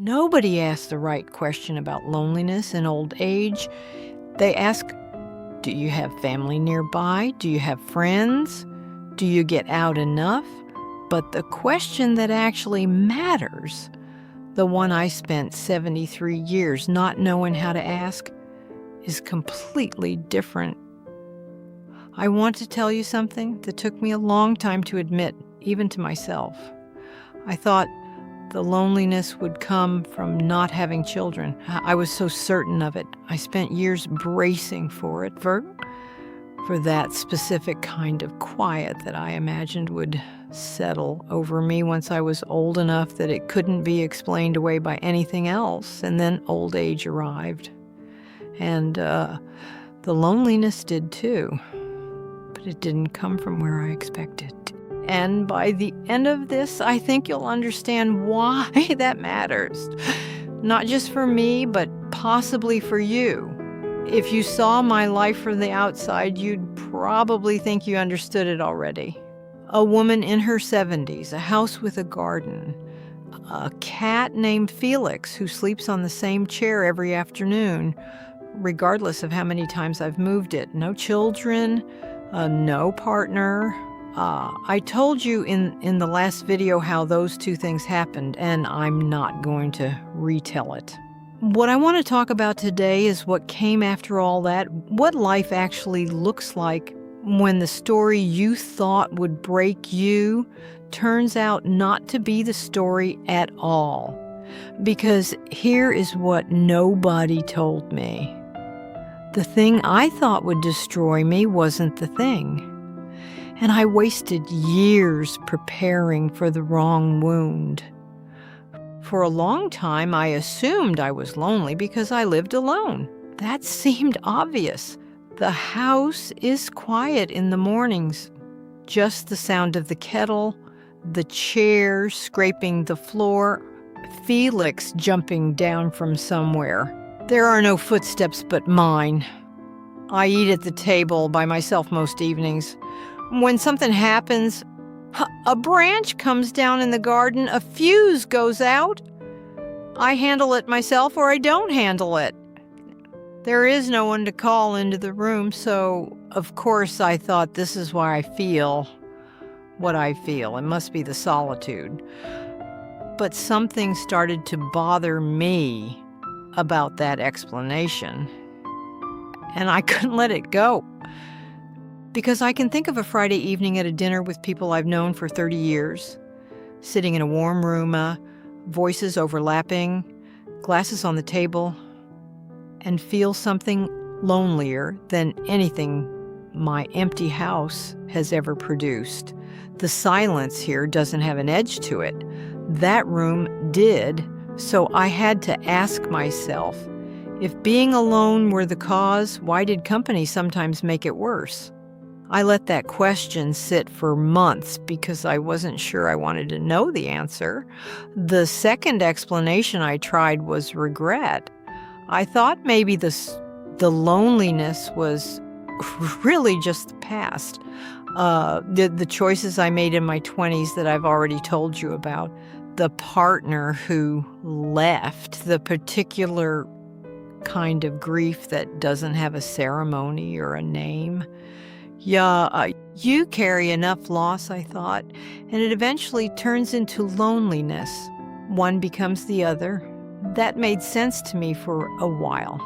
Nobody asks the right question about loneliness in old age. They ask, do you have family nearby? Do you have friends? Do you get out enough? But the question that actually matters, the one I spent 73 years not knowing how to ask, is completely different. I want to tell you something that took me a long time to admit, even to myself. I thought the loneliness would come from not having children. I was so certain of it. I spent years bracing for it, for that specific kind of quiet that I imagined would settle over me once I was old enough that it couldn't be explained away by anything else. And then old age arrived. And the loneliness did too. But it didn't come from where I expected. And by the end of this, I think you'll understand why that matters. Not just for me, but possibly for you. If you saw my life from the outside, you'd probably think you understood it already. A woman in her 70s, a house with a garden, a cat named Felix who sleeps on the same chair every afternoon, regardless of how many times I've moved it. No children, no partner. I told you in the last video how those two things happened, and I'm not going to retell it. What I want to talk about today is what came after all that, what life actually looks like when the story you thought would break you turns out not to be the story at all. Because here is what nobody told me. The thing I thought would destroy me wasn't the thing. And I wasted years preparing for the wrong wound. For a long time, I assumed I was lonely because I lived alone. That seemed obvious. The house is quiet in the mornings. Just the sound of the kettle, the chair scraping the floor, Felix jumping down from somewhere. There are no footsteps but mine. I eat at the table by myself most evenings. When something happens, a branch comes down in the garden, a fuse goes out, I handle it myself or I don't handle it. There is no one to call into the room, so of course I thought this is why I feel what I feel. It must be the solitude. But something started to bother me about that explanation, and I couldn't let it go. Because I can think of a Friday evening at a dinner with people I've known for 30 years, sitting in a warm room, voices overlapping, glasses on the table, and feel something lonelier than anything my empty house has ever produced. The silence here doesn't have an edge to it. That room did, so I had to ask myself, if being alone were the cause, why did company sometimes make it worse? I let that question sit for months because I wasn't sure I wanted to know the answer. The second explanation I tried was regret. I thought maybe the loneliness was really just the past. The choices I made in my 20s that I've already told you about. The partner who left, the particular kind of grief that doesn't have a ceremony or a name. Yeah, you carry enough loss, I thought, and it eventually turns into loneliness. One becomes the other. That made sense to me for a while,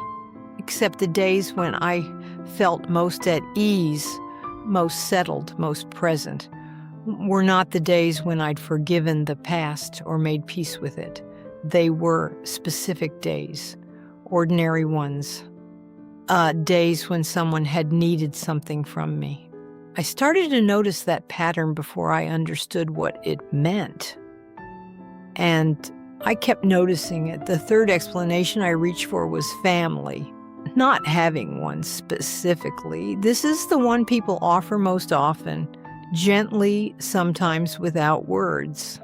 except the days when I felt most at ease, most settled, most present, were not the days when I'd forgiven the past or made peace with it. They were specific days, ordinary ones. Days when someone had needed something from me. I started to notice that pattern before I understood what it meant. And I kept noticing it. The third explanation I reached for was family, not having one specifically. This is the one people offer most often, gently, sometimes without words.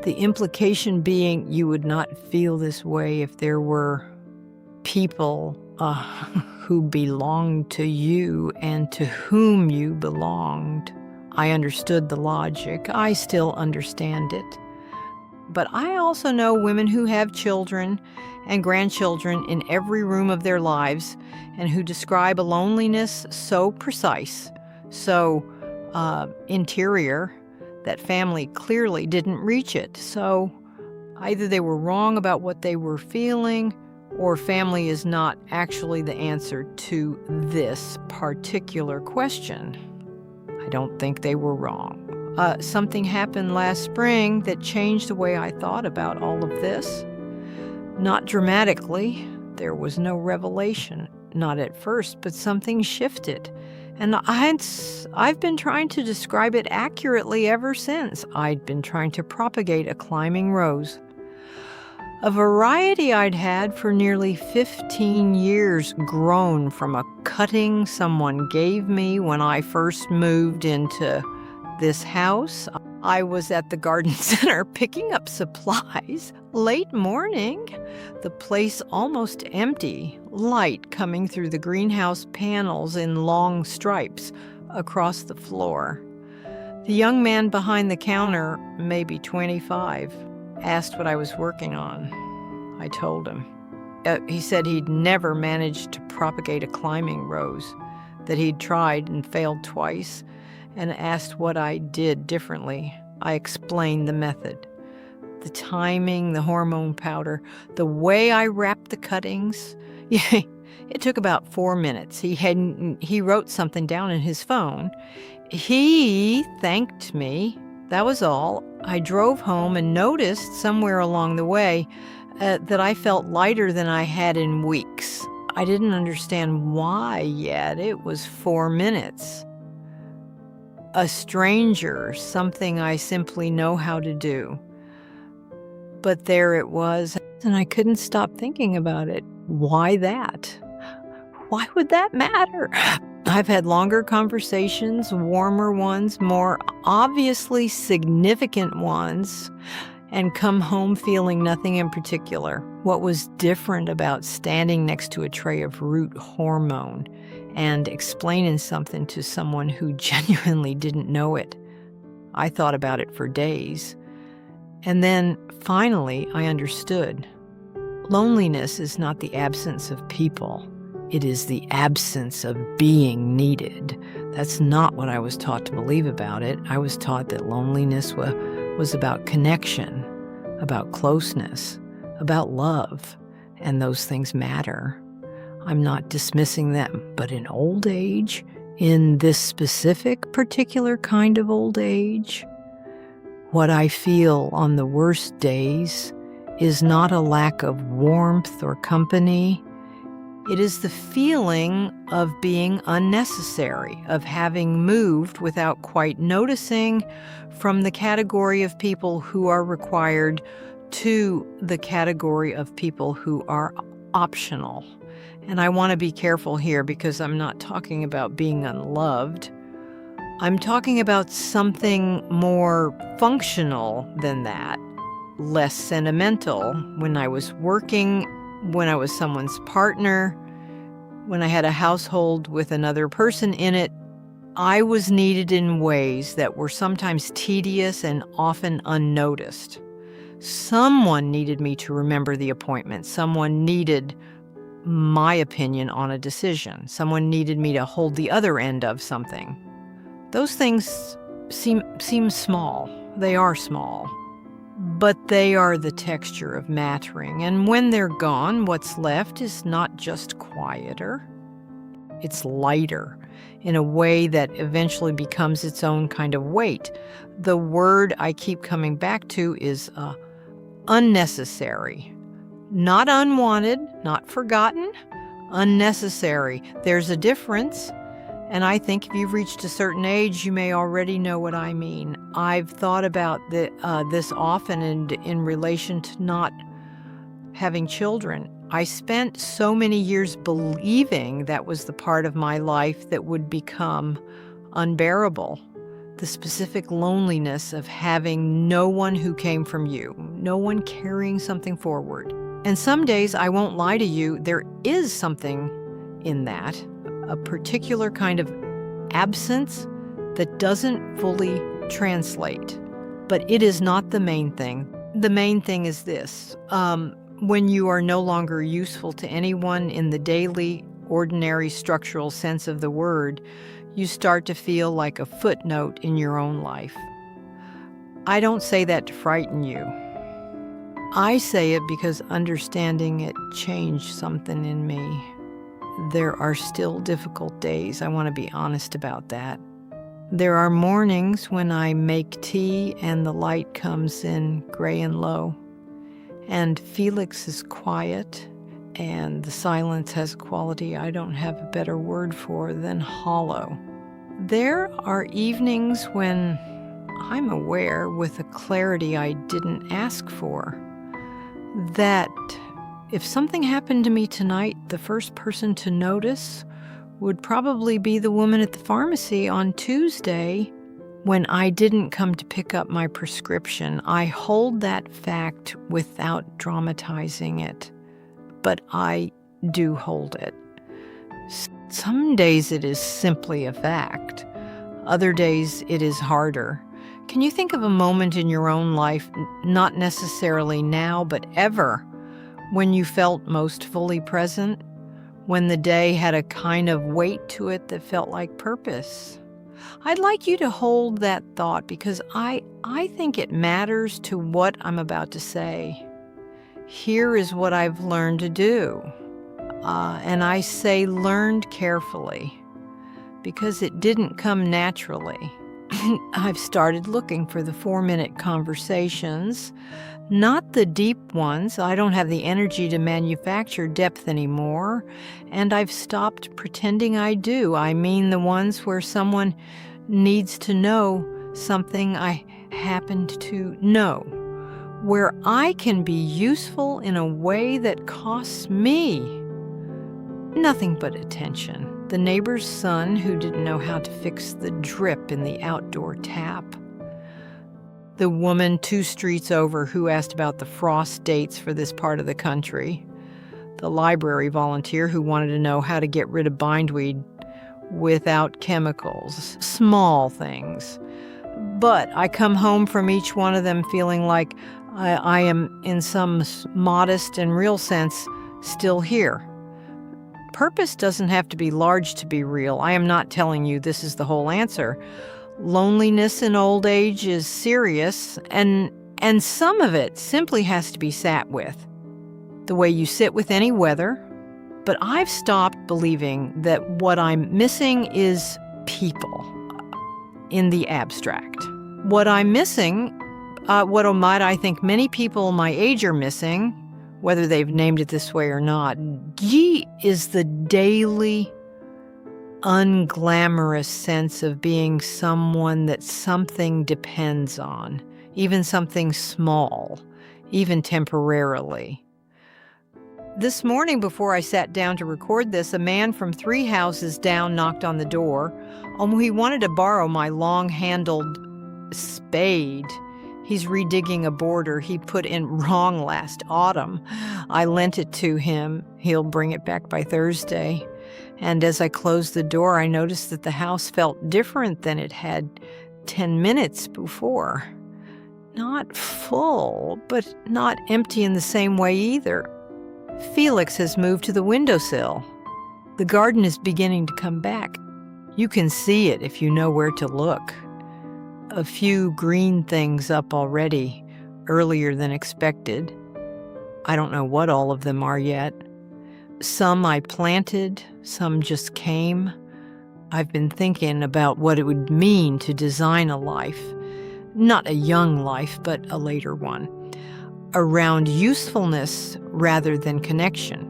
The implication being you would not feel this way if there were people who belonged to you and to whom you belonged. I understood the logic. I still understand it. but I also know women who have children and grandchildren in every room of their lives and who describe a loneliness so precise, so interior, that family clearly didn't reach it. So either they were wrong about what they were feeling, or family is not actually the answer to this particular question. I don't think they were wrong. Something happened last spring that changed the way I thought about all of this. Not dramatically. There was no revelation, not at first, but something shifted. And I've been trying to describe it accurately ever since. I'd been trying to propagate a climbing rose. A variety I'd had for nearly 15 years, grown from a cutting someone gave me when I first moved into this house. I was at the garden center picking up supplies. Late morning, the place almost empty, light coming through the greenhouse panels in long stripes across the floor. The young man behind the counter, maybe 25, asked what I was working on. I told him. He said he'd never managed to propagate a climbing rose, that he'd tried and failed twice, and asked what I did differently. I explained the method, the timing, the hormone powder, the way I wrapped the cuttings. It took about 4 minutes. He wrote something down in his phone. He thanked me. That was all. I drove home and noticed somewhere along the way that I felt lighter than I had in weeks. I didn't understand why yet. It was 4 minutes. A stranger, something I simply know how to do. But there it was, and I couldn't stop thinking about it. Why that? Why would that matter? I've had longer conversations, warmer ones, more obviously significant ones, and come home feeling nothing in particular. What was different about standing next to a tray of root hormone and explaining something to someone who genuinely didn't know it? I thought about it for days. And then, finally, I understood. Loneliness is not the absence of people. It is the absence of being needed. That's not what I was taught to believe about it. I was taught that loneliness was about connection, about closeness, about love, and those things matter. I'm not dismissing them, but in old age, in this specific particular kind of old age, what I feel on the worst days is not a lack of warmth or company. It is the feeling of being unnecessary, of having moved without quite noticing from the category of people who are required to the category of people who are optional. And I want to be careful here because I'm not talking about being unloved. I'm talking about something more functional than that, less sentimental. When I was working, when I was someone's partner, when I had a household with another person in it, I was needed in ways that were sometimes tedious and often unnoticed. Someone needed me to remember the appointment. Someone needed my opinion on a decision. Someone needed me to hold the other end of something. Those things seem small. They are small. But they are the texture of mattering. And when they're gone, what's left is not just quieter. It's lighter in a way that eventually becomes its own kind of weight. The word I keep coming back to is unnecessary. Not unwanted, not forgotten, unnecessary. There's a difference. And I think if you've reached a certain age, you may already know what I mean. I've thought about this often in relation to not having children. I spent so many years believing that was the part of my life that would become unbearable. The specific loneliness of having no one who came from you, no one carrying something forward. And some days, I won't lie to you, there is something in that, a particular kind of absence that doesn't fully translate. But it is not the main thing. The main thing is this. When you are no longer useful to anyone in the daily, ordinary, structural sense of the word, you start to feel like a footnote in your own life. I don't say that to frighten you. I say it because understanding it changed something in me. There are still difficult days. I want to be honest about that. There are mornings when I make tea and the light comes in gray and low, and Felix is quiet, and the silence has a quality I don't have a better word for than hollow. There are evenings when I'm aware, with a clarity I didn't ask for, that if something happened to me tonight, the first person to notice would probably be the woman at the pharmacy on Tuesday when I didn't come to pick up my prescription. I hold that fact without dramatizing it, but I do hold it. Some days it is simply a fact. Other days it is harder. Can you think of a moment in your own life, not necessarily now, but ever, when you felt most fully present? When the day had a kind of weight to it that felt like purpose? I'd like you to hold that thought because I think it matters to what I'm about to say. Here is what I've learned to do. And I say learned carefully because it didn't come naturally. I've started looking for the 4-minute conversations, not the deep ones. I don't have the energy to manufacture depth anymore, and I've stopped pretending I do. I mean the ones where someone needs to know something I happened to know, where I can be useful in a way that costs me nothing but attention. The neighbor's son who didn't know how to fix the drip in the outdoor tap. The woman 2 streets over who asked about the frost dates for this part of the country. The library volunteer who wanted to know how to get rid of bindweed without chemicals. Small things. But I come home from each one of them feeling like I am, in some modest and real sense, still here. Purpose doesn't have to be large to be real. I am not telling you this is the whole answer. Loneliness in old age is serious, and some of it simply has to be sat with, the way you sit with any weather. But I've stopped believing that what I'm missing is people in the abstract. What I'm missing, what might I think many people my age are missing, whether they've named it this way or not, is the daily, unglamorous sense of being someone that something depends on, even something small, even temporarily. This morning, before I sat down to record this, a man from 3 houses down knocked on the door. He wanted to borrow my long-handled spade. He's redigging a border he put in wrong last autumn. I lent it to him. He'll bring it back by Thursday. And as I closed the door, I noticed that the house felt different than it had 10 minutes before. Not full, but not empty in the same way either. Felix has moved to the windowsill. The garden is beginning to come back. You can see it if you know where to look. A few green things up already, earlier than expected. I don't know what all of them are yet. Some I planted, some just came. I've been thinking about what it would mean to design a life, not a young life, but a later one, around usefulness rather than connection.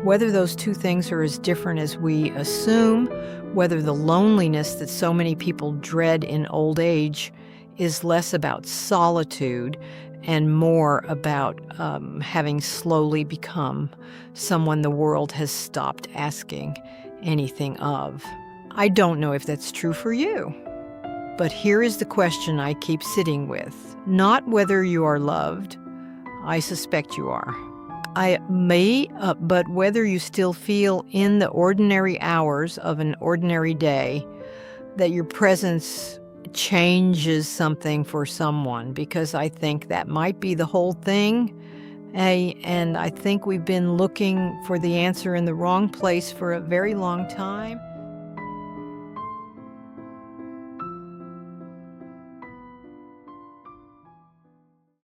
Whether those two things are as different as we assume, whether the loneliness that so many people dread in old age is less about solitude and more about having slowly become someone the world has stopped asking anything of. I don't know if that's true for you. But here is the question I keep sitting with. Not whether you are loved. I suspect you are. But whether you still feel in the ordinary hours of an ordinary day that your presence changes something for someone, because I think that might be the whole thing. And I think we've been looking for the answer in the wrong place for a very long time.